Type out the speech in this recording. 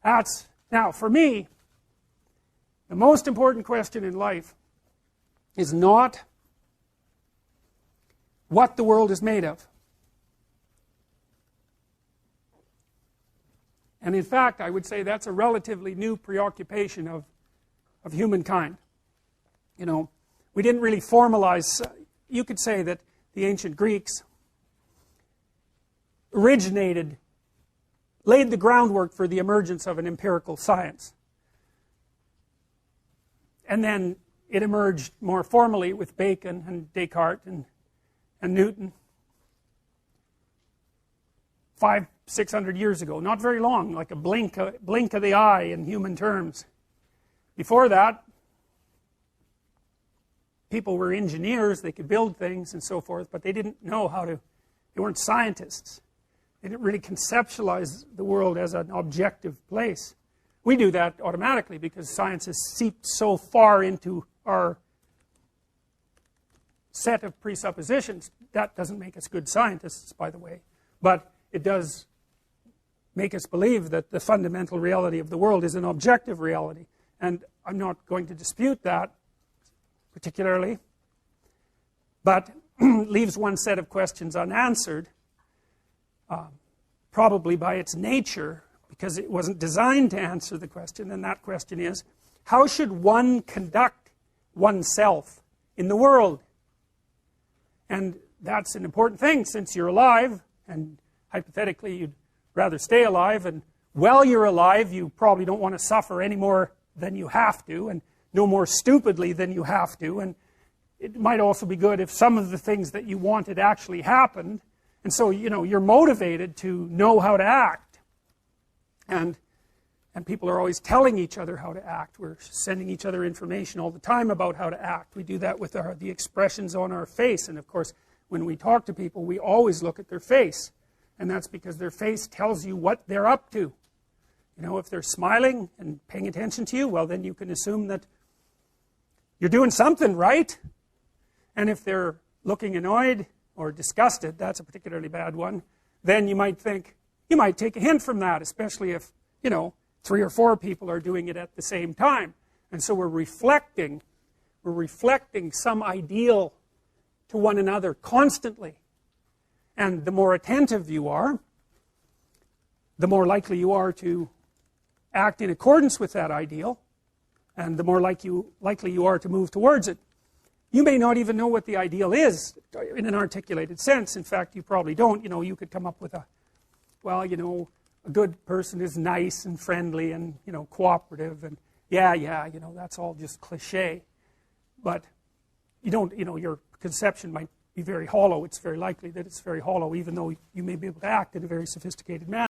Now, for me, the most important question in life is not what the world is made of. And in fact, I would say that's a relatively new preoccupation of humankind. You know, we didn't really formalize, you could say that the ancient Greeks laid the groundwork for the emergence of an empirical science. And then it emerged more formally with Bacon and Descartes and Newton 500-600 years ago. Not very long, like a blink of the eye in human terms. Before that, people were engineers, they could build things and so forth, but they didn't know how to, they weren't scientists. They didn't really conceptualize the world as an objective place. We do that automatically because science has seeped so far into our set of presuppositions. That doesn't make us good scientists, by the way, but it does make us believe that the fundamental reality of the world is an objective reality. And I'm not going to dispute that particularly, but leaves one set of questions unanswered, probably by its nature, because it wasn't designed to answer the question, and that question is, how should one conduct oneself in the world? And that's an important thing, since you're alive, and hypothetically you'd rather stay alive, and while you're alive you probably don't want to suffer any more than you have to, and no more stupidly than you have to, and it might also be good if some of the things that you wanted actually happened, and so, you know, you're motivated to know how to act, and people are always telling each other how to act. We're sending each other information all the time about how to act. We do that with the expressions on our face, and of course when we talk to people we always look at their face, and that's because their face tells you what they're up to. You know, if they're smiling and paying attention to you, well, then you can assume that you're doing something right. And if they're looking annoyed or disgusted, that's a particularly bad one, then you might think, you might take a hint from that, especially if, you know, 3 or 4 people are doing it at the same time. And so we're reflecting some ideal to one another constantly. And the more attentive you are, the more likely you are to act in accordance with that ideal, and the more likely you are to move towards it. You may not even know what the ideal is in an articulated sense. In fact, you probably don't. You know, you could come up with well, you know, a good person is nice and friendly and, you know, cooperative, and yeah, you know, that's all just cliche. But you don't, you know, your conception might be very hollow. It's very likely that it's very hollow, even though you may be able to act in a very sophisticated manner.